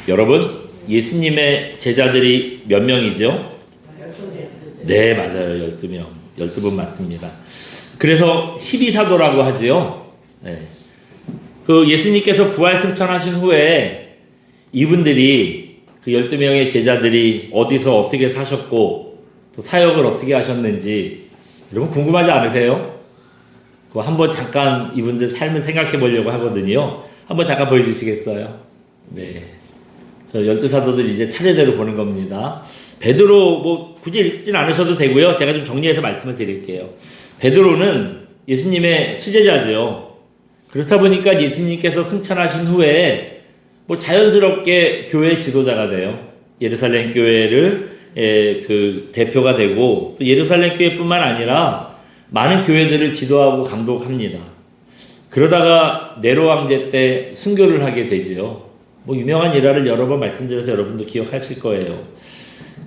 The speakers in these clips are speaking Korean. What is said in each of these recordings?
여러분, 예수님의 제자들이 몇 명이죠? 네, 맞아요. 12명. 12분 맞습니다. 그래서 12사도라고 하지요. 네. 그 예수님께서 부활승천하신 후에 이분들이 그 12명의 제자들이 어디서 어떻게 사셨고 또 사역을 어떻게 하셨는지 여러분 궁금하지 않으세요? 그거 한번 잠깐 이분들 삶을 생각해 보려고 하거든요. 한번 잠깐 보여주시겠어요? 네. 저 12사도들 이제 차례대로 보는 겁니다. 베드로 뭐 굳이 읽진 않으셔도 되고요. 제가 좀 정리해서 말씀을 드릴게요. 베드로는 예수님의 수제자죠. 그렇다 보니까 예수님께서 승천하신 후에 뭐 자연스럽게 교회 지도자가 돼요. 예루살렘 교회를 그 대표가 되고 또 예루살렘 교회뿐만 아니라 많은 교회들을 지도하고 감독합니다. 그러다가 네로 황제 때 순교를 하게 되지요. 뭐 유명한 일화를 여러 번 말씀드려서 여러분도 기억하실 거예요.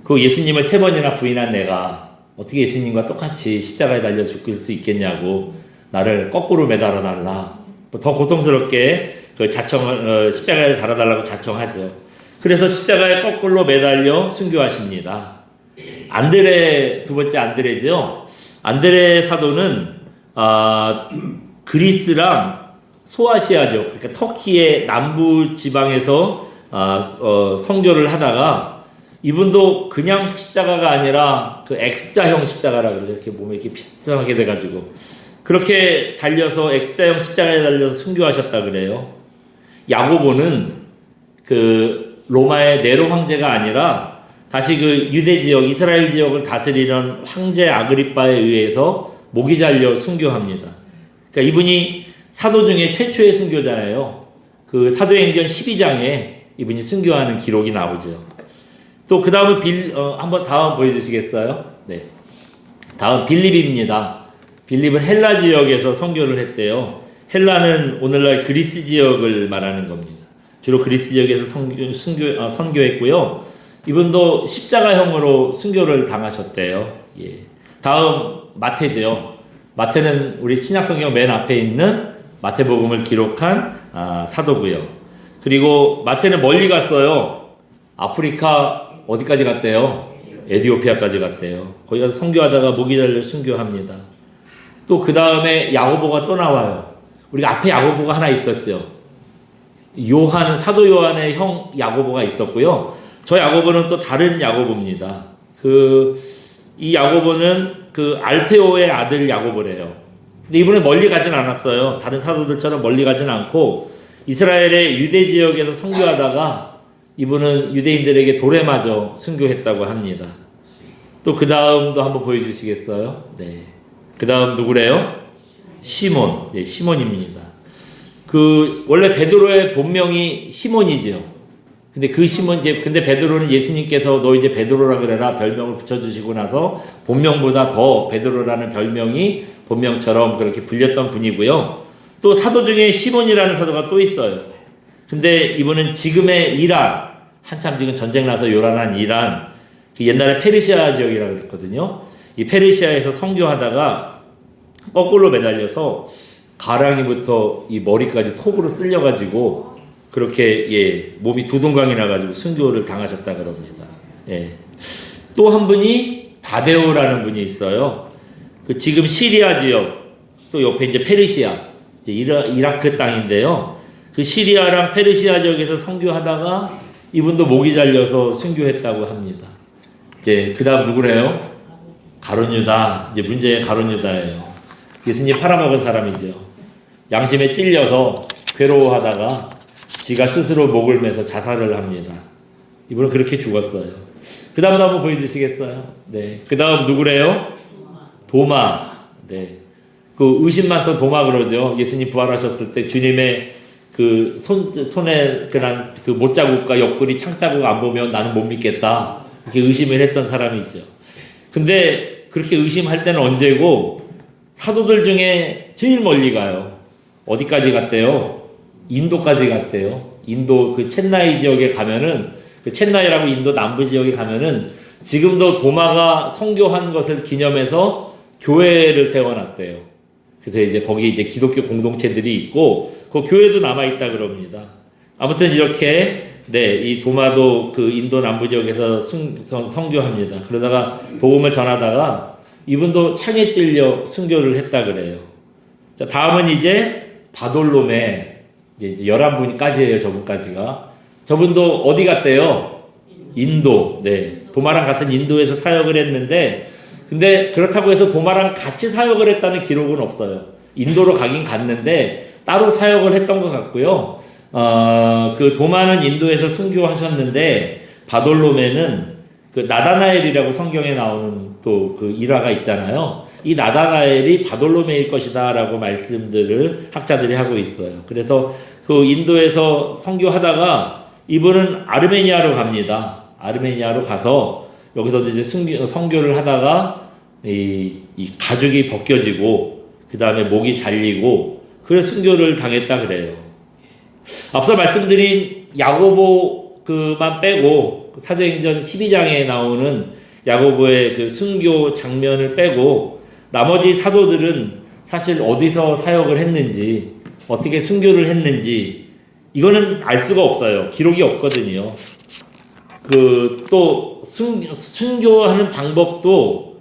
그 예수님을 3번이나 부인한 내가 어떻게 예수님과 똑같이 십자가에 달려 죽을 수 있겠냐고 나를 거꾸로 매달아 달라. 더 고통스럽게 그 십자가에 달아달라고 자청하죠. 그래서 십자가에 거꾸로 매달려 순교하십니다. 안드레, 두 번째 안드레죠. 안드레 사도는 그리스랑 소아시아죠. 그러니까 터키의 남부 지방에서 선교를 하다가 이분도 그냥 십자가가 아니라 그 X자형 십자가라고 그러죠. 이렇게 몸에 이렇게 비스하게 돼가지고 그렇게 달려서 X자형 십자가에 달려서 순교하셨다 그래요. 야고보는 그 로마의 네로 황제가 아니라 다시 그 유대 지역, 이스라엘 지역을 다스리는 황제 아그리빠에 의해서 목이 잘려 순교합니다. 그러니까 이분이 사도 중에 최초의 순교자예요. 그 사도행전 12장에 이분이 순교하는 기록이 나오죠. 또 그 다음은 한번 다음 보여주시겠어요? 네. 다음 빌립입니다. 빌립은 헬라 지역에서 선교를 했대요. 헬라는 오늘날 그리스 지역을 말하는 겁니다. 주로 그리스 지역에서 선교했고요. 이분도 십자가형으로 순교를 당하셨대요. 예. 다음 마태죠. 마태는 우리 신약성경 맨 앞에 있는 마태복음을 기록한 사도고요. 그리고 마태는 멀리 갔어요. 아프리카 어디까지 갔대요? 에티오피아까지 갔대요. 거기 가서 선교하다가 목이 잘려 순교합니다. 또 그 다음에 야고보가 또 나와요. 우리가 앞에 야고보가 하나 있었죠. 요한은 사도 요한의 형 야고보가 있었고요. 저 야고보는 또 다른 야고보입니다. 이 야고보는 그 알페오의 아들 야고보래요. 근데 이분은 멀리 가진 않았어요. 다른 사도들처럼 멀리 가진 않고 이스라엘의 유대 지역에서 선교하다가 이분은 유대인들에게 돌에 맞아 순교했다고 합니다. 또 그 다음도 한번 보여주시겠어요? 네. 그 다음 누구래요? 시몬. 네, 시몬입니다. 원래 베드로의 본명이 시몬이죠. 근데 근데 베드로는 예수님께서 너 이제 베드로라 그래라 별명을 붙여주시고 나서 본명보다 더 베드로라는 별명이 본명처럼 그렇게 불렸던 분이고요. 또 사도 중에 시몬이라는 사도가 또 있어요. 근데 이분은 지금의 이란, 한참 지금 전쟁 나서 요란한 이란, 그 옛날에 페르시아 지역이라고 그랬거든요. 이 페르시아에서 선교하다가 거꾸로 매달려서 가랑이부터 이 머리까지 톱으로 쓸려가지고 그렇게 몸이 두동강이 나가지고 순교를 당하셨다 그럽니다. 예. 또 한 분이 다데오라는 분이 있어요. 그 지금 시리아 지역, 또 옆에 이제 페르시아, 이제 이라크 땅인데요. 그 시리아랑 페르시아 지역에서 선교하다가 이분도 목이 잘려서 순교했다고 합니다. 이제 그 다음 누구래요? 가룟 유다. 이제 문제의 가룟 유다예요. 예수님 팔아먹은 사람이죠. 양심에 찔려서 괴로워하다가 지가 스스로 목을 매서 자살을 합니다. 이분은 그렇게 죽었어요. 그 다음도 한번 보여주시겠어요? 네. 그 다음 누구래요? 도마. 네. 그 의심 많던 도마 그러죠. 예수님 부활하셨을 때 주님의 그 손에 그냥 그 못자국과 옆구리 창자국 안 보면 나는 못 믿겠다. 이렇게 의심을 했던 사람이죠. 근데 그렇게 의심할 때는 언제고 사도들 중에 제일 멀리 가요. 어디까지 갔대요? 인도까지 갔대요. 인도 그 첸나이 지역에 가면은 그 첸나이라고 인도 남부 지역에 가면은 지금도 도마가 선교한 것을 기념해서 교회를 세워놨대요. 그래서 이제 거기 이제 기독교 공동체들이 있고 그 교회도 남아있다 그럽니다. 아무튼 이렇게 네, 이 도마도 그 인도 남부 지역에서 선교합니다. 그러다가 복음을 전하다가 이분도 창에 찔려 순교를 했다 그래요. 자, 다음은 이제 바돌로메, 이제 11분까지예요, 저분까지가. 저분도 어디 갔대요? 인도. 네, 도마랑 같은 인도에서 사역을 했는데, 근데 그렇다고 해서 도마랑 같이 사역을 했다는 기록은 없어요. 인도로 가긴 갔는데 따로 사역을 했던 것 같고요. 그 도마는 인도에서 순교하셨는데 바돌로메는 그 나다나엘이라고 성경에 나오는 또 그 일화가 있잖아요. 이 나다나엘이 바돌로메일 것이다라고 말씀들을 학자들이 하고 있어요. 그래서 그 인도에서 선교하다가 이분은 아르메니아로 갑니다. 아르메니아로 가서 여기서 이제 선교를 하다가 이 가죽이 벗겨지고 그 다음에 목이 잘리고 그래서 순교를 당했다 그래요. 앞서 말씀드린 야고보 그만 빼고 사도행전 12장에 나오는 야고보의 그 순교 장면을 빼고 나머지 사도들은 사실 어디서 사역을 했는지 어떻게 순교를 했는지 이거는 알 수가 없어요. 기록이 없거든요. 그 또 순교하는 방법도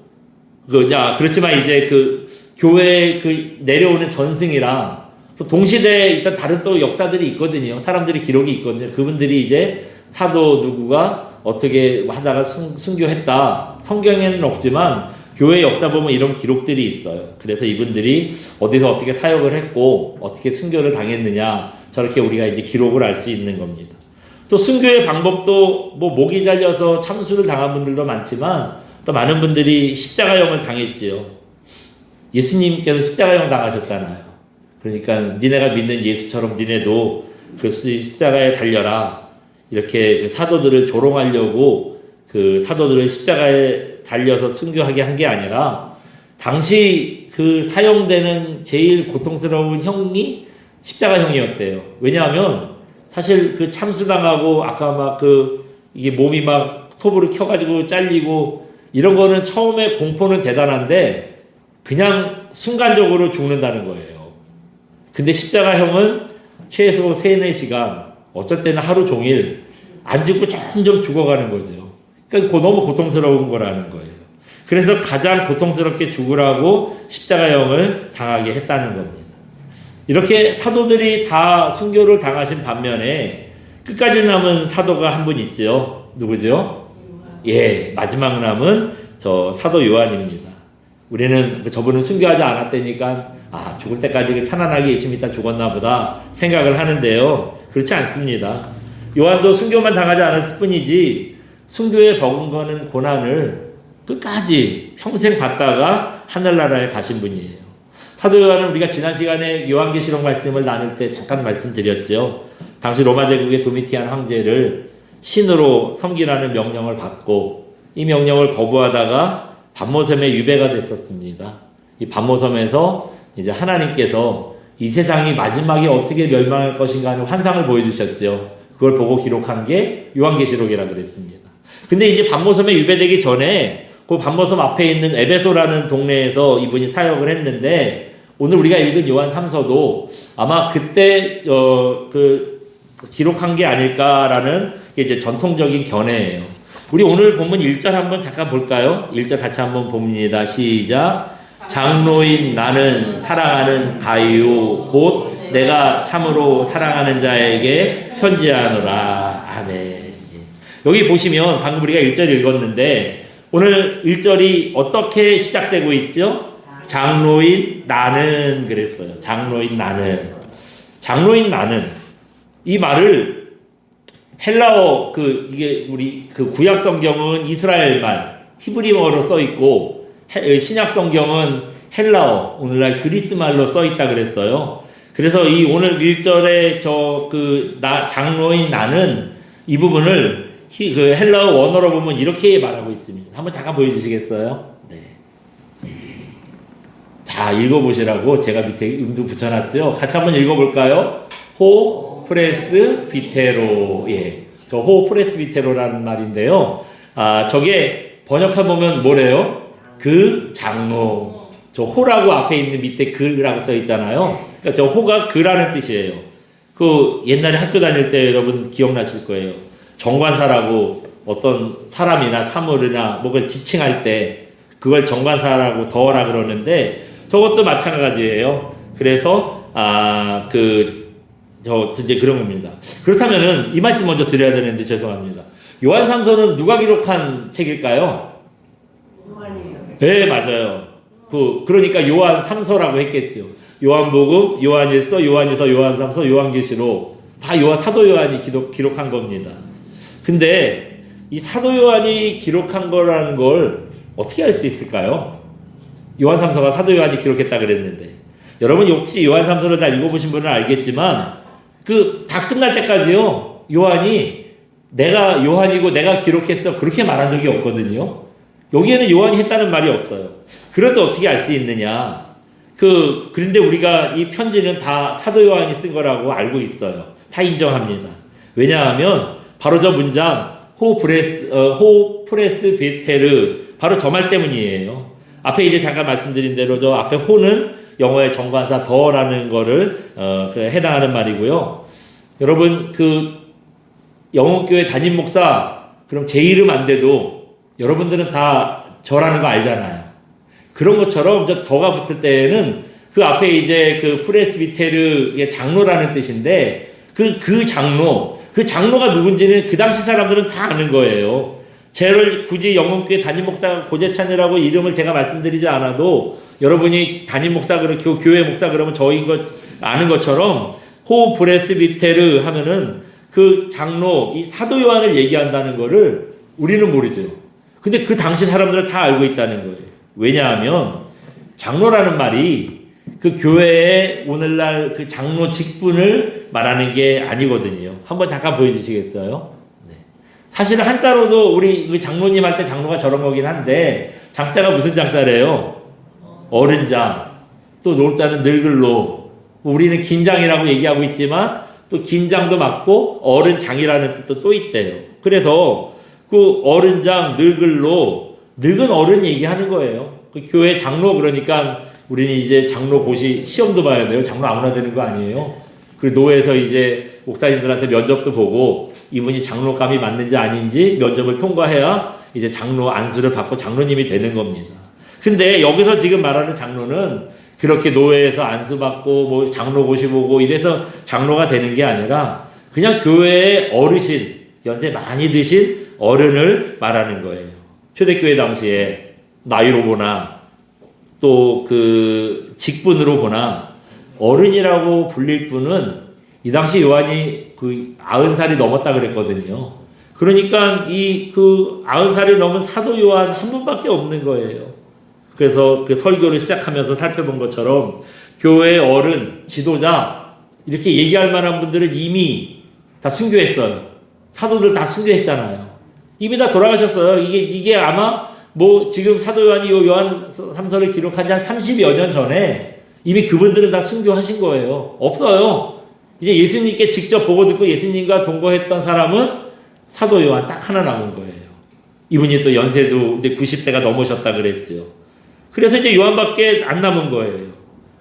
그렇지만 이제 그 교회에 그 내려오는 전승이랑 또 동시대에 일단 다른 또 역사들이 있거든요. 사람들이 기록이 있거든요. 그분들이 이제 사도 누구가 어떻게 하다가 순교했다. 성경에는 없지만 교회 역사 보면 이런 기록들이 있어요. 그래서 이분들이 어디서 어떻게 사역을 했고 어떻게 순교를 당했느냐 저렇게 우리가 이제 기록을 알 수 있는 겁니다. 또 순교의 방법도 뭐 목이 잘려서 참수를 당한 분들도 많지만 또 많은 분들이 십자가형을 당했지요. 예수님께서 십자가형 당하셨잖아요. 그러니까 니네가 믿는 예수처럼 니네도 그 십자가에 달려라. 이렇게 그 사도들을 조롱하려고 그 사도들을 십자가에 달려서 순교하게 한 게 아니라 당시 그 사용되는 제일 고통스러운 형이 십자가형이었대요. 왜냐하면 사실 그 참수당하고 아까 막 이게 몸이 막 톱으로 켜가지고 잘리고 이런 거는 처음에 공포는 대단한데 그냥 순간적으로 죽는다는 거예요. 근데 십자가형은 최소 3-4시간, 어쩔 때는 하루 종일 안 죽고 점점 죽어가는 거죠. 그러니까 너무 고통스러운 거라는 거예요. 그래서 가장 고통스럽게 죽으라고 십자가형을 당하게 했다는 겁니다. 이렇게 사도들이 다 순교를 당하신 반면에 끝까지 남은 사도가 한 분 있죠. 누구죠? 예, 마지막 남은 저 사도 요한입니다. 우리는 저분은 순교하지 않았다니까 죽을 때까지 편안하게 열심히 있다 죽었나 보다 생각을 하는데요. 그렇지 않습니다. 요한도 순교만 당하지 않았을 뿐이지 순교에 버금거는 고난을 끝까지 평생 받다가 하늘나라에 가신 분이에요. 사도 요한은 우리가 지난 시간에 요한계시록 말씀을 나눌 때 잠깐 말씀드렸죠. 당시 로마 제국의 도미티안 황제를 신으로 섬기라는 명령을 받고 이 명령을 거부하다가 밤모섬에 유배가 됐었습니다. 이 밤모섬에서 이제 하나님께서 이 세상이 마지막에 어떻게 멸망할 것인가 하는 환상을 보여주셨죠. 그걸 보고 기록한 게 요한계시록이라 그랬습니다. 근데 이제 밤모섬에 유배되기 전에 그 밤모섬 앞에 있는 에베소라는 동네에서 이분이 사역을 했는데 오늘 우리가 읽은 요한 3서도 아마 그때 기록한 게 아닐까라는 게 이제 전통적인 견해예요. 우리 오늘 본문 1절 한번 잠깐 볼까요? 1절 같이 한번 봅니다. 시작. 장로인 나는 사랑하는 가이오 곧 내가 참으로 사랑하는 자에게 편지하노라. 아멘. 여기 보시면 방금 우리가 1절 읽었는데 오늘 1절이 어떻게 시작되고 있죠? 장로인 나는 그랬어요. 장로인 나는. 장로인 나는. 이 말을 헬라어 이게 우리 구약 성경은 이스라엘 말 히브리어로 써 있고 신약 성경은 헬라어 오늘날 그리스 말로 써 있다 그랬어요. 그래서 이 오늘 1절에 장로인 나는 이 부분을 헬라어 원어로 보면 이렇게 말하고 있습니다. 한번 잠깐 보여주시겠어요? 네. 자, 읽어보시라고 제가 밑에 음도 붙여놨죠? 같이 한번 읽어볼까요? 호 프레스 비테로. 예. 저 호 프레스 비테로라는 말인데요. 저게 번역해보면 뭐래요? 그 장로. 저 호라고 앞에 있는 밑에 그라고 써 있잖아요. 그러니까 저 호가 그라는 뜻이에요. 그 옛날에 학교 다닐 때 여러분 기억나실 거예요. 정관사라고 어떤 사람이나 사물이나 뭐를 지칭할 때 그걸 정관사라고 더하라 그러는데 저것도 마찬가지예요. 그래서 이제 그런 겁니다. 그렇다면은 이 말씀 먼저 드려야 되는데 죄송합니다. 요한삼서는 누가 기록한 책일까요? 요한이에요. 네, 맞아요. 그러니까 요한 3서라고 했겠죠. 요한복음, 요한일서, 요한이서, 요한삼서, 요한계시록 다 사도 요한이 기록한 겁니다. 근데 이 사도 요한이 기록한 거라는 걸 어떻게 알 수 있을까요? 요한삼서가 사도 요한이 기록했다 그랬는데 여러분 혹시 요한삼서를 다 읽어보신 분은 알겠지만 다 끝날 때까지요 요한이 내가 요한이고 내가 기록했어 그렇게 말한 적이 없거든요. 여기에는 요한이 했다는 말이 없어요. 그런데 어떻게 알 수 있느냐? 그런데 우리가 이 편지는 다 사도 요한이 쓴 거라고 알고 있어요. 다 인정합니다. 왜냐하면 바로 저 문장 호 프레스비테르 바로 저 말 때문이에요. 앞에 이제 잠깐 말씀드린 대로 저 앞에 호는 영어의 정관사 더라는 거를 해당하는 말이고요. 여러분 영혼교회 담임 목사 그럼 제 이름 안 돼도 여러분들은 다 저라는 거 알잖아요. 그런 것처럼 저가 붙을 때에는 그 앞에 이제 프레스비테르의 장로라는 뜻인데 그 장로가 누군지는 그 당시 사람들은 다 아는 거예요. 쟤를 굳이 영혼교회 담임 목사 고재찬이라고 이름을 제가 말씀드리지 않아도 여러분이 담임 목사 교회 목사 그러면 저인 것 아는 것처럼 호 프레스비테르 하면은 그 장로 이 사도 요한을 얘기한다는 거를 우리는 모르죠. 근데 그 당시 사람들은 다 알고 있다는 거예요. 왜냐하면 장로라는 말이 그 교회의 오늘날 그 장로 직분을 말하는 게 아니거든요. 한번 잠깐 보여주시겠어요? 네. 사실은 한자로도 우리 그 장로님한테 장로가 저런 거긴 한데 장자가 무슨 장자래요? 어른장. 또 노자는 늙을로. 우리는 긴장이라고 얘기하고 있지만 또 긴장도 맞고 어른장이라는 뜻도 또 있대요. 그래서 그 어른장, 늙을로, 늙은 어른 얘기하는 거예요. 그 교회 장로 그러니까 우리는 이제 장로 고시 시험도 봐야 돼요. 장로 아무나 되는 거 아니에요. 그 노회에서 이제 목사님들한테 면접도 보고 이분이 장로감이 맞는지 아닌지 면접을 통과해야 이제 장로 안수를 받고 장로님이 되는 겁니다. 근데 여기서 지금 말하는 장로는 그렇게 노회에서 안수받고 뭐 장로 고시 보고 이래서 장로가 되는 게 아니라 그냥 교회의 어르신, 연세 많이 드신 어른을 말하는 거예요. 초대교회 당시에 나이로 보나 또 직분으로 보나 어른이라고 불릴 분은 이 당시 요한이 90살이 넘었다 그랬거든요. 그러니까 90살이 넘은 사도 요한 한 분밖에 없는 거예요. 그래서 설교를 시작하면서 살펴본 것처럼 교회의 어른, 지도자 이렇게 얘기할 만한 분들은 이미 다 순교했어요. 사도들 다 순교했잖아요. 이미 다 돌아가셨어요. 이게 아마 지금 사도 요한이 요한 3서를 기록한 지 한 30여 년 전에 이미 그분들은 다 순교하신 거예요. 없어요. 이제 예수님께 직접 보고 듣고 예수님과 동거했던 사람은 사도 요한 딱 하나 남은 거예요. 이분이 또 연세도 이제 90세가 넘으셨다 그랬죠. 그래서 이제 요한밖에 안 남은 거예요.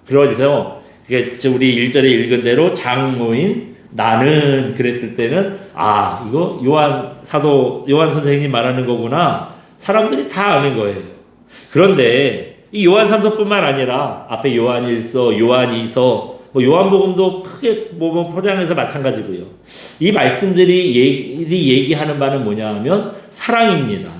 그래서 우리 1절에 읽은 대로 장모인 나는 그랬을 때는 이거 요한 선생님 말하는 거구나. 사람들이 다 아는 거예요. 그런데 이 요한 3서뿐만 아니라 앞에 요한 1서, 요한 2서, 요한복음도 크게 포장해서 마찬가지고요. 이 말씀들이 얘기하는 바는 뭐냐 하면 사랑입니다.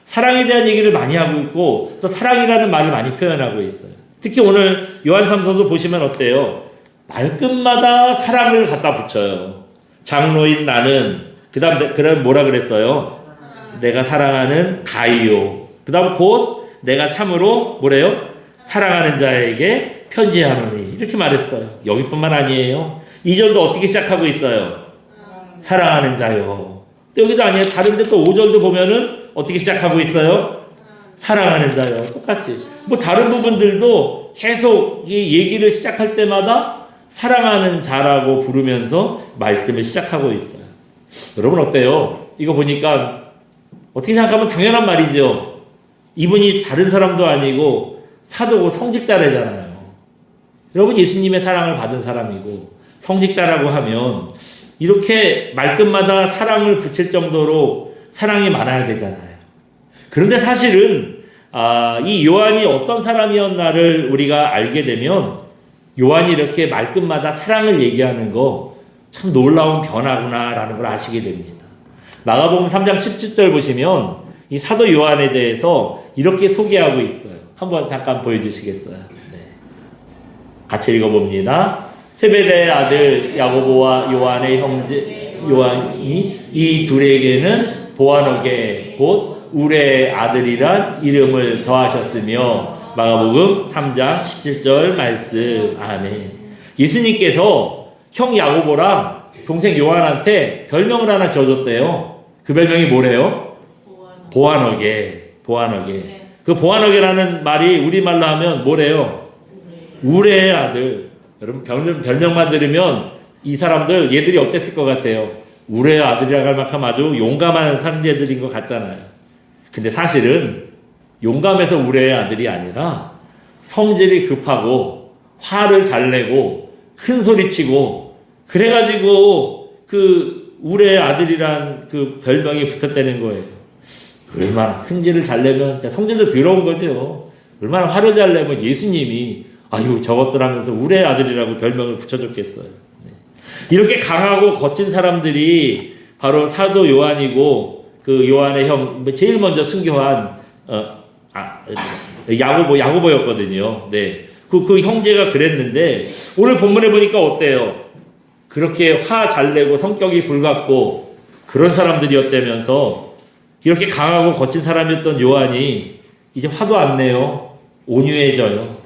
사랑에 대한 얘기를 많이 하고 있고 또 사랑이라는 말을 많이 표현하고 있어요. 특히 오늘 요한 3서도 보시면 어때요? 말끝마다 사랑을 갖다 붙여요. 장로인 나는 그다음 뭐라 그랬어요? 내가 사랑하는 가이오. 그다음 곧 내가 참으로 뭐래요? 사랑하는 자에게 편지하노니 이렇게 말했어요. 여기뿐만 아니에요. 2절도 어떻게 시작하고 있어요? 사랑하는 자요. 또 여기도 아니에요. 다른데 또 5절도 보면은 어떻게 시작하고 있어요? 사랑하는 자요. 똑같이. 다른 부분들도 계속 이 얘기를 시작할 때마다 사랑하는 자라고 부르면서 말씀을 시작하고 있어요. 여러분 어때요? 이거 보니까 어떻게 생각하면 당연한 말이죠. 이분이 다른 사람도 아니고 사도고 성직자래잖아요. 여러분 예수님의 사랑을 받은 사람이고 성직자라고 하면 이렇게 말끝마다 사랑을 붙일 정도로 사랑이 많아야 되잖아요. 그런데 사실은 이 요한이 어떤 사람이었나를 우리가 알게 되면 요한이 이렇게 말끝마다 사랑을 얘기하는 거 참 놀라운 변화구나라는 걸 아시게 됩니다. 마가복음 3장 17절 보시면 이 사도 요한에 대해서 이렇게 소개하고 있어요. 한번 잠깐 보여주시겠어요? 네. 같이 읽어봅니다. 세베대의 아들 야고보와 요한의 형제 요한이 이 둘에게는 보아노게 곧 우레의 아들이란 이름을 더하셨으며 마가복음 3장 17절 말씀. 아멘. 예수님께서 형 야고보랑 동생 요한한테 별명을 하나 지어줬대요. 그 별명이 뭐래요? 보아노게. 그 보아노게라는 말이 우리말로 하면 뭐래요? 우레의 아들. 여러분 별명만 들으면 이 사람들 얘들이 어땠을 것 같아요? 우레의 아들이라고 할 만큼 아주 용감한 상대들인 것 같잖아요. 근데 사실은 용감해서 우레의 아들이 아니라 성질이 급하고 화를 잘 내고 큰 소리치고 그래가지고 그 우레의 아들이란 그 별명이 붙었다는 거예요. 얼마나 승질을 잘 내면 성질도 더러운 거죠. 얼마나 화를 잘 내면 예수님이 아유 저것들 하면서 우레의 아들이라고 별명을 붙여줬겠어요. 이렇게 강하고 거친 사람들이 바로 사도 요한이고 그 요한의 형 제일 먼저 순교한 야고보였거든요. 네, 그 형제가 그랬는데 오늘 본문에 보니까 어때요? 그렇게 화 잘 내고 성격이 불같고 그런 사람들이었다면서 이렇게 강하고 거친 사람이었던 요한이 이제 화도 안 내요. 온유해져요.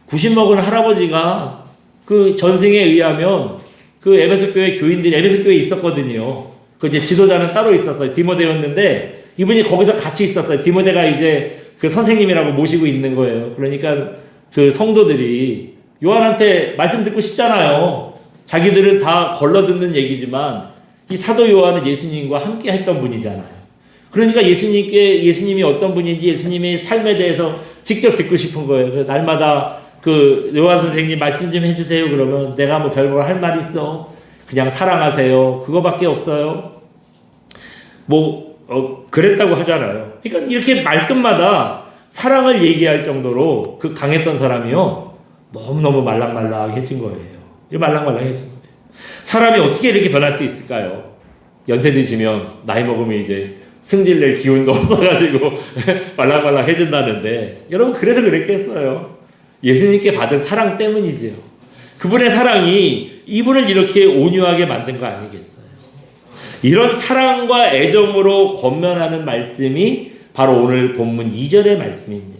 90 먹은 할아버지가 그 전승에 의하면 그 에베소 교회 교인들이 에베소 교회에 있었거든요. 그 이제 지도자는 따로 있었어요. 디모데였는데 이분이 거기서 같이 있었어요. 디모데가 이제 그 선생님이라고 모시고 있는 거예요. 그러니까 그 성도들이 요한한테 말씀 듣고 싶잖아요. 자기들은 다 걸러 듣는 얘기지만 이 사도 요한은 예수님과 함께 했던 분이잖아요. 그러니까 예수님이 어떤 분인지 예수님의 삶에 대해서 직접 듣고 싶은 거예요. 그래서 날마다 그 요한 선생님 말씀 좀 해주세요. 그러면 내가 뭐 별거 할 말 있어? 그냥 사랑하세요. 그거밖에 없어요. 그랬다고 하잖아요. 그러니까 이렇게 말끝마다 사랑을 얘기할 정도로 그 강했던 사람이요. 너무너무 말랑말랑해진 거예요. 말랑말랑해진 거예요. 사람이 어떻게 이렇게 변할 수 있을까요? 연세 드시면 나이 먹으면 이제 승질낼 기운도 없어가지고 말랑말랑해진다는데 여러분 그래서 그랬겠어요. 예수님께 받은 사랑 때문이지요. 그분의 사랑이 이분을 이렇게 온유하게 만든 거 아니겠어요? 이런 사랑과 애정으로 권면하는 말씀이 바로 오늘 본문 2절의 말씀입니다.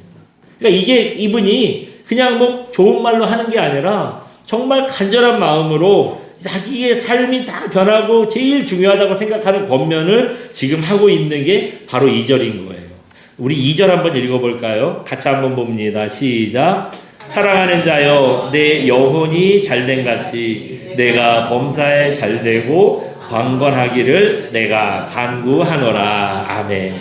그러니까 이분이 그냥 뭐 좋은 말로 하는 게 아니라 정말 간절한 마음으로 자기의 삶이 다 변하고 제일 중요하다고 생각하는 권면을 지금 하고 있는 게 바로 2절인 거예요. 우리 2절 한번 읽어볼까요? 같이 한번 봅니다. 시작. 사랑하는 자여 내 영혼이 잘된 같이 내가 범사에 잘되고 강건하기를 내가 간구하노라. 아멘.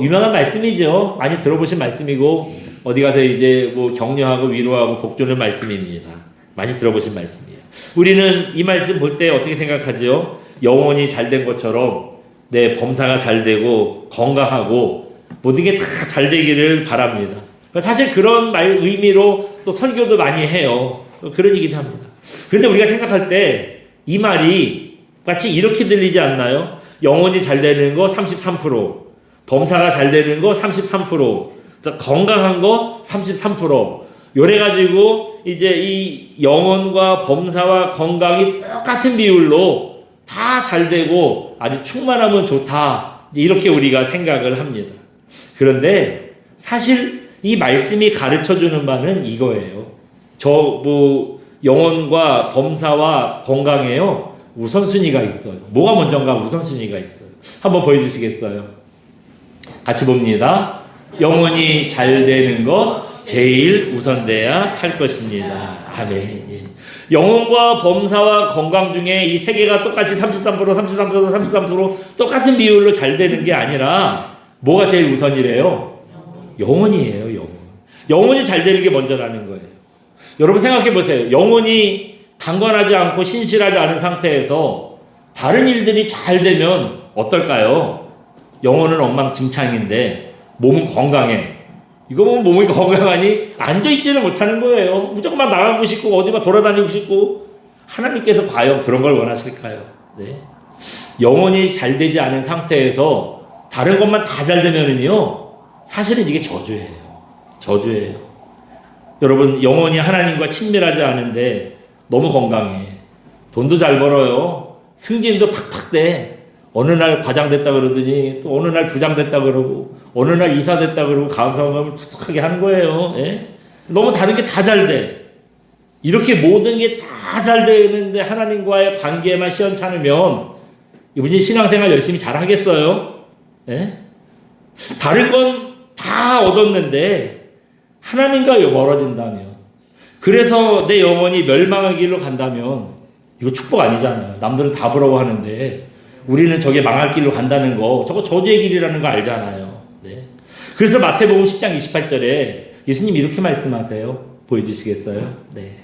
유명한 말씀이죠. 많이 들어보신 말씀이고 어디 가서 이제 격려하고 위로하고 복주는 말씀입니다. 많이 들어보신 말씀이에요. 우리는 이 말씀 볼 때 어떻게 생각하죠? 영혼이 잘된 것처럼 내 범사가 잘되고 건강하고 모든 게 다 잘되기를 바랍니다. 사실 그런 의미로 또 설교도 많이 해요. 그런 얘기도 합니다. 그런데 우리가 생각할 때 이 말이 마치 이렇게 들리지 않나요? 영혼이 잘 되는 거 33%, 범사가 잘 되는 거 33%, 건강한 거 33%. 요래가지고 이제 이 영혼과 범사와 건강이 똑같은 비율로 다 잘 되고 아주 충만하면 좋다. 이렇게 우리가 생각을 합니다. 그런데 사실 이 말씀이 가르쳐주는 바는 이거예요. 영혼과 범사와 건강에요. 우선순위가 있어요. 뭐가 먼저인가 우선순위가 있어요. 한번 보여주시겠어요? 같이 봅니다. 영혼이 잘 되는 것 제일 우선돼야 할 것입니다. 아멘. 예. 영혼과 범사와 건강 중에 이 세 개가 똑같이 33% 똑같은 비율로 잘 되는 게 아니라 뭐가 제일 우선이래요? 영혼이에요. 영혼이 잘 되는 게 먼저라는 거예요. 여러분 생각해 보세요. 영혼이 강건하지 않고 신실하지 않은 상태에서 다른 일들이 잘 되면 어떨까요? 영혼은 엉망진창인데 몸은 건강해. 이거 보면 몸이 건강하니 앉아있지는 못하는 거예요. 무조건 막 나가고 싶고 어디 막 돌아다니고 싶고. 하나님께서 과연 그런 걸 원하실까요? 네. 영혼이 잘 되지 않은 상태에서 다른 것만 다 잘 되면은요, 사실은 이게 저주예요. 저주예요. 여러분, 영혼이 하나님과 친밀하지 않은데 너무 건강해. 돈도 잘 벌어요. 승진도 팍팍 돼. 어느 날 과장 됐다 그러더니 또 어느 날 부장 됐다 그러고 어느 날 이사 됐다 그러고 감사함을 툭툭하게 하는 거예요. 예? 너무 다른 게 다 잘 돼. 이렇게 모든 게 다 잘 되는데 하나님과의 관계에만 시원찮으면 이분이 신앙생활 열심히 잘 하겠어요? 예? 다른 건 다 얻었는데 하나님과 멀어진다면, 그래서 내 영혼이 멸망의 길로 간다면 이거 축복 아니잖아요. 남들은 다 부러워하는데 우리는 저게 망할 길로 간다는 거, 저거 저주의 길이라는 거 알잖아요. 네. 그래서 마태복음 10장 28절에 예수님 이렇게 말씀하세요. 보여주시겠어요? 네.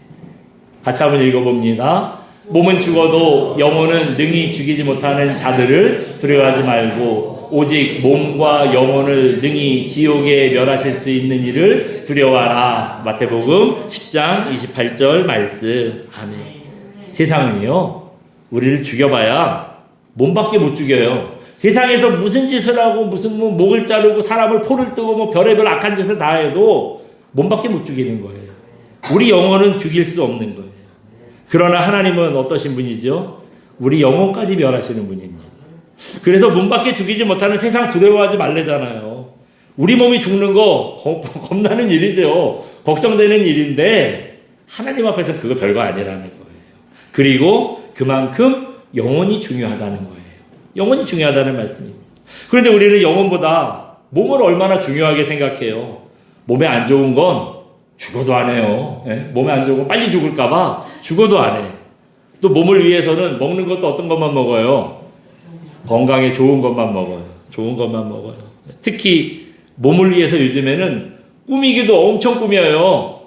같이 한번 읽어봅니다. 몸은 죽어도 영혼은 능히 죽이지 못하는 자들을 두려워하지 말고 오직 몸과 영혼을 능히 지옥에 멸하실 수 있는 이를 두려워하라. 마태복음 10장 28절 말씀. 아멘. 세상은요, 우리를 죽여봐야 몸밖에 못 죽여요. 세상에서 무슨 짓을 하고 무슨 뭐 목을 자르고 사람을 포를 뜨고 뭐 별의별 악한 짓을 다 해도 몸밖에 못 죽이는 거예요. 우리 영혼은 죽일 수 없는 거예요. 그러나 하나님은 어떠신 분이죠? 우리 영혼까지 멸하시는 분입니다. 그래서 몸밖에 죽이지 못하는 세상 두려워하지 말래잖아요. 우리 몸이 죽는 거 겁나는 일이죠. 걱정되는 일인데 하나님 앞에서 그거 별거 아니라는 거예요. 그리고 그만큼 영혼이 중요하다는 거예요. 영혼이 중요하다는 말씀입니다. 그런데 우리는 영혼보다 몸을 얼마나 중요하게 생각해요. 몸에 안 좋은 건 죽어도 안 해요. 예? 몸에 안 좋은 건 빨리 죽을까봐 죽어도 안 해. 또 몸을 위해서는 먹는 것도 어떤 것만 먹어요? 건강에 좋은 것만 먹어요. 좋은 것만 먹어요. 특히 몸을 위해서 요즘에는 꾸미기도 엄청 꾸며요.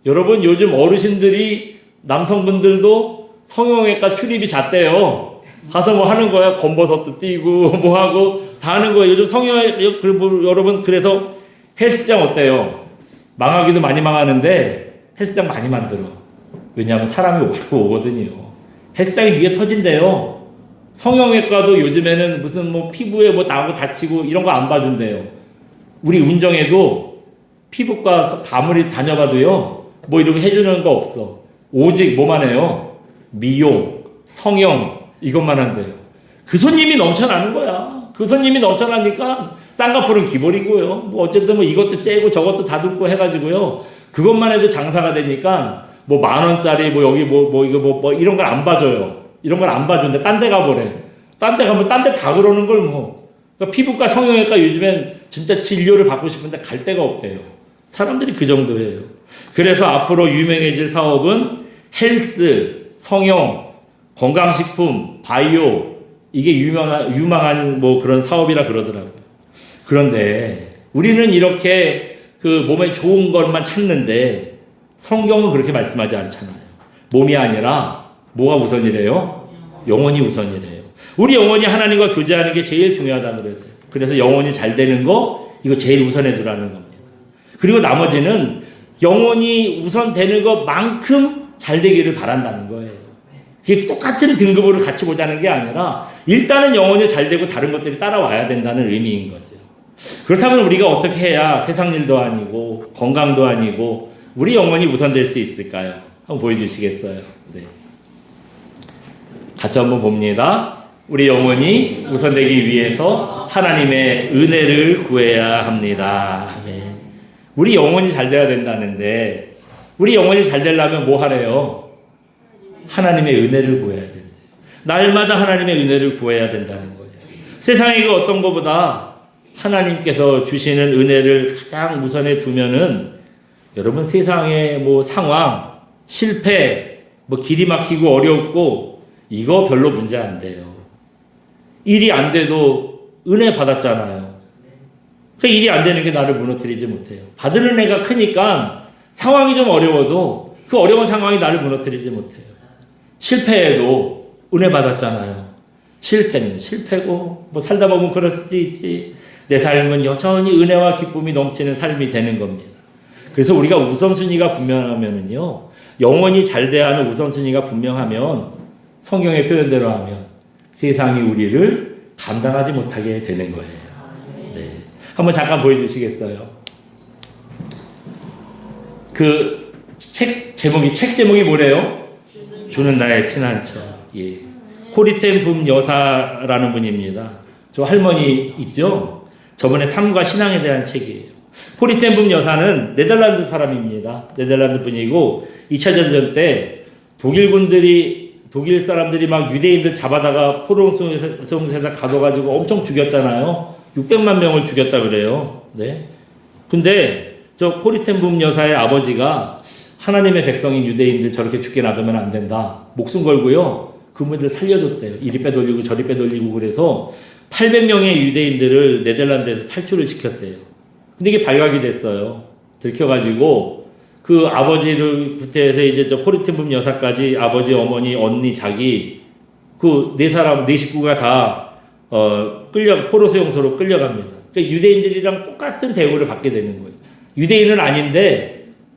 여러분, 요즘 어르신들이, 남성분들도 성형외과 출입이 잦대요. 가서 뭐 하는 거야. 검버섯도 띄고 뭐 하고 다 하는 거예요. 요즘 여러분, 그래서 헬스장 어때요? 망하기도 많이 망하는데 헬스장 많이 만들어. 왜냐하면 사람이 자꾸 오거든요. 헬스장이 위에 터진대요. 성형외과도 요즘에는 무슨 뭐 피부에 뭐 나고 다치고 이런 거 안 봐준대요. 우리 운정에도 피부과 가물이 다녀봐도요, 뭐 이렇게 해주는 거 없어. 오직 뭐만 해요? 미용, 성형, 이것만 한대요. 그 손님이 넘쳐나는 거야. 그 손님이 넘쳐나니까 쌍꺼풀은 기본이고요. 뭐 어쨌든 뭐 이것도 째고 저것도 다듬고 해가지고요. 그것만 해도 장사가 되니까 뭐 10,000원짜리 뭐 여기 이거 이런 걸 안 봐줘요. 이런 걸 안 봐준대. 딴 데 가보래. 딴 데 가면 딴 데 다 그러는 걸 뭐. 그러니까 피부과 성형외과 요즘엔 진짜 진료를 받고 싶은데 갈 데가 없대요. 사람들이 그 정도예요. 그래서 앞으로 유명해질 사업은 헬스, 성형, 건강식품, 바이오, 이게 유망한 뭐 그런 사업이라 그러더라고요. 그런데 우리는 이렇게 그 몸에 좋은 것만 찾는데 성경은 그렇게 말씀하지 않잖아요. 몸이 아니라 뭐가 우선이래요? 영혼이 우선이래요. 우리 영혼이 하나님과 교제하는 게 제일 중요하다고 그래서. 그래서 영혼이 잘 되는 거, 이거 제일 우선해 두라는 겁니다. 그리고 나머지는 영혼이 우선되는 것만큼 잘 되기를 바란다는 거예요. 그게 똑같은 등급으로 같이 보자는 게 아니라 일단은 영혼이 잘 되고 다른 것들이 따라와야 된다는 의미인 거죠. 그렇다면 우리가 어떻게 해야 세상 일도 아니고 건강도 아니고 우리 영혼이 우선될 수 있을까요? 한번 보여주시겠어요? 네. 같이 한번 봅니다. 우리 영혼이 우선되기 위해서 하나님의 은혜를 구해야 합니다. 아멘. 우리 영혼이 잘 돼야 된다는데 우리 영혼이 잘 되려면 뭐 하래요? 하나님의 은혜를 구해야 된다. 날마다 하나님의 은혜를 구해야 된다는 거예요. 세상에 그 어떤 것보다 하나님께서 주시는 은혜를 가장 우선에 두면은 여러분 세상의 뭐 상황, 실패, 뭐 길이 막히고 어렵고 이거 별로 문제 안 돼요. 일이 안 돼도 은혜 받았잖아요. 그 일이 안 되는 게 나를 무너뜨리지 못해요. 받은 은혜가 크니까 상황이 좀 어려워도 그 어려운 상황이 나를 무너뜨리지 못해요. 실패해도 은혜 받았잖아요. 실패는 실패고 뭐 살다 보면 그럴 수도 있지. 내 삶은 여전히 은혜와 기쁨이 넘치는 삶이 되는 겁니다. 그래서 우리가 우선순위가 분명하면은요, 영원히 잘 돼야 하는 우선순위가 분명하면 성경의 표현대로 하면 세상이 우리를 감당하지 못하게 되는 거예요. 네. 한번 잠깐 보여주시겠어요? 그 책 제목이 뭐래요? 주는 나의 피난처. 예. 코리텐 붐 여사라는 분입니다. 저 할머니 있죠? 저번에 삶과 신앙에 대한 책이에요. 코리텐 붐 여사는 네덜란드 사람입니다. 네덜란드 분이고 2차 대전 때 독일 사람들이 막 유대인들 잡아다가 포로송에서 가둬가지고 엄청 죽였잖아요. 600만 명을 죽였다 그래요. 네. 근데 저 코리텐 붐 여사의 아버지가 하나님의 백성인 유대인들 저렇게 죽게 놔두면 안 된다. 목숨 걸고요. 그분들 살려줬대요. 이리 빼돌리고 저리 빼돌리고 그래서 800명의 유대인들을 네덜란드에서 탈출을 시켰대요. 근데 이게 발각이 됐어요. 들켜가지고 그 아버지를부터 해서 이제 저 코리텐 붐 여사까지 아버지, 어머니, 언니, 자기 그 네 식구가 다 포로 수용소로 끌려갑니다. 그러니까 유대인들이랑 똑같은 대우를 받게 되는 거예요. 유대인은 아닌데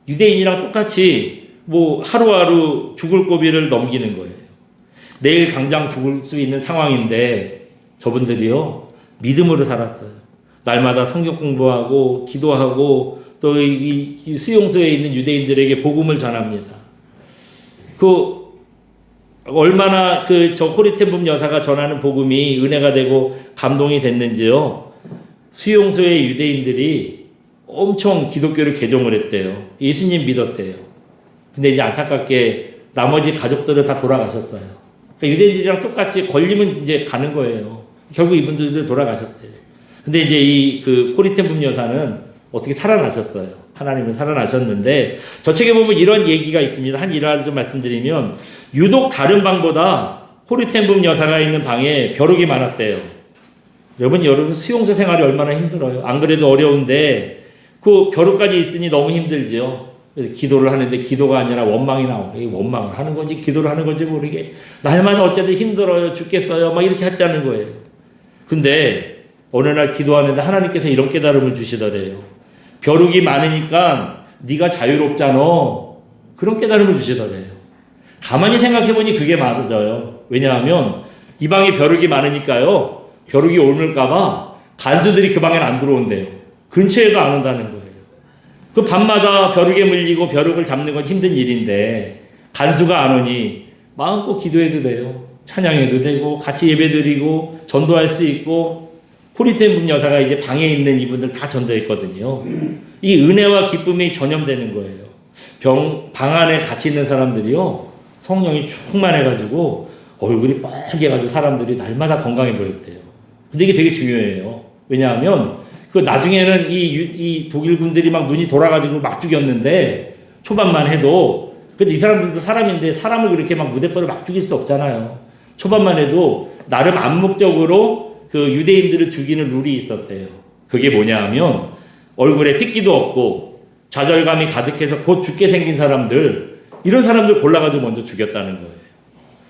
유대인이랑 똑같이 뭐 하루하루 죽을 고비를 넘기는 거예요. 내일 당장 죽을 수 있는 상황인데 저분들이요 믿음으로 살았어요. 날마다 성경 공부하고 기도하고 또 이 수용소에 있는 유대인들에게 복음을 전합니다. 그 얼마나 저 코리텐 붐 여사가 전하는 복음이 은혜가 되고 감동이 됐는지요. 수용소의 유대인들이 엄청 기독교를 개종을 했대요. 예수님 믿었대요. 근데 이제 안타깝게 나머지 가족들은 다 돌아가셨어요. 그러니까 유대인들이랑 똑같이 걸리면 이제 가는 거예요. 결국 이분들도 돌아가셨대요. 근데 이제 그 코리텐 붐 여사는 어떻게 살아나셨어요. 하나님은 살아나셨는데 저 책에 보면 이런 얘기가 있습니다. 한 일화를 좀 말씀드리면 유독 다른 방보다 코리텐 붐 여사가 있는 방에 벼룩이 많았대요. 여러분 수용소 생활이 얼마나 힘들어요. 안 그래도 어려운데 그 벼룩까지 있으니 너무 힘들지요. 그래서 기도를 하는데 기도가 아니라 원망이 나오고 원망을 하는 건지 기도를 하는 건지 모르게 날마다 어쨌든 힘들어요. 죽겠어요. 막 이렇게 했다는 거예요. 근데 어느 날 기도하는데 하나님께서 이런 깨달음을 주시더래요. 벼룩이 많으니까 네가 자유롭잖아. 그런 깨달음을 주시더래요. 가만히 생각해보니 그게 맞아요. 왜냐하면 이 방에 벼룩이 많으니까요. 벼룩이 오늘까봐 간수들이 그 방엔 안 들어온대요. 근처에도 안 온다는 거예요. 그 밤마다 벼룩에 물리고 벼룩을 잡는 건 힘든 일인데 간수가 안 오니 마음껏 기도해도 돼요. 찬양해도 되고 같이 예배드리고 전도할 수 있고 코리텐 붐 여사가 이제 방에 있는 이분들 다 전도했거든요. 이 은혜와 기쁨이 전염되는 거예요. 방 안에 같이 있는 사람들이요. 성령이 충만해가지고 얼굴이 빨개가지고 사람들이 날마다 건강해 보였대요. 근데 이게 되게 중요해요. 왜냐하면 그 나중에는 이 독일군들이 막 눈이 돌아가지고 막 죽였는데 초반만 해도 근데 이 사람들도 사람인데 사람을 그렇게 막 무대벌을 막 죽일 수 없잖아요. 초반만 해도 나름 암묵적으로 그 유대인들을 죽이는 룰이 있었대요. 그게 뭐냐 하면 얼굴에 핏기도 없고 좌절감이 가득해서 곧 죽게 생긴 사람들 이런 사람들 골라가지고 먼저 죽였다는 거예요.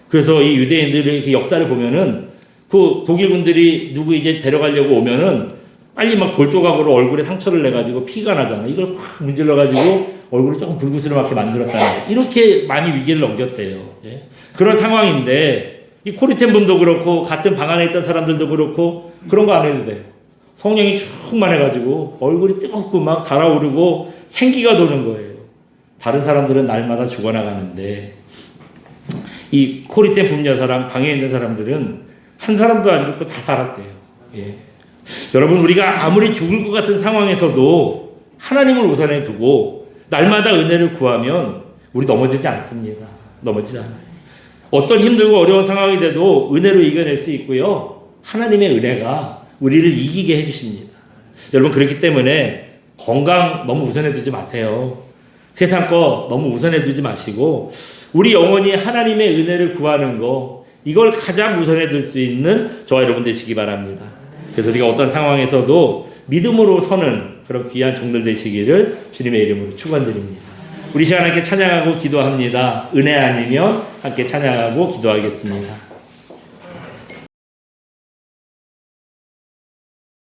그래서 이 유대인들의 그 역사를 보면은 그 독일군들이 누구 이제 데려가려고 오면은 빨리 막 돌조각으로 얼굴에 상처를 내가지고 피가 나잖아. 이걸 확 문질러가지고 얼굴을 조금 불구스름하게 만들었다는 거예요. 이렇게 많이 위기를 넘겼대요. 예? 그런 상황인데 이 코리텐 붐도 그렇고 같은 방 안에 있던 사람들도 그렇고 그런 거 안 해도 돼요. 성령이 충만해가지고 얼굴이 뜨겁고 막 달아오르고 생기가 도는 거예요. 다른 사람들은 날마다 죽어나가는데 이 코리텐 붐 여사랑 방에 있는 사람들은 한 사람도 안 죽고 다 살았대요. 예. 여러분 우리가 아무리 죽을 것 같은 상황에서도 하나님을 우선에 두고 날마다 은혜를 구하면 우리 넘어지지 않습니다. 넘어지지 않아요. 어떤 힘들고 어려운 상황이 돼도 은혜로 이겨낼 수 있고요. 하나님의 은혜가 우리를 이기게 해주십니다. 여러분 그렇기 때문에 건강 너무 우선해 두지 마세요. 세상 거 너무 우선해 두지 마시고 우리 영혼이 하나님의 은혜를 구하는 거 이걸 가장 우선해 둘 수 있는 저와 여러분 되시기 바랍니다. 그래서 우리가 어떤 상황에서도 믿음으로 서는 그런 귀한 종들 되시기를 주님의 이름으로 축원드립니다. 우리 시간 함께 찬양하고 기도합니다. 은혜 아니면 함께 찬양하고 기도하겠습니다.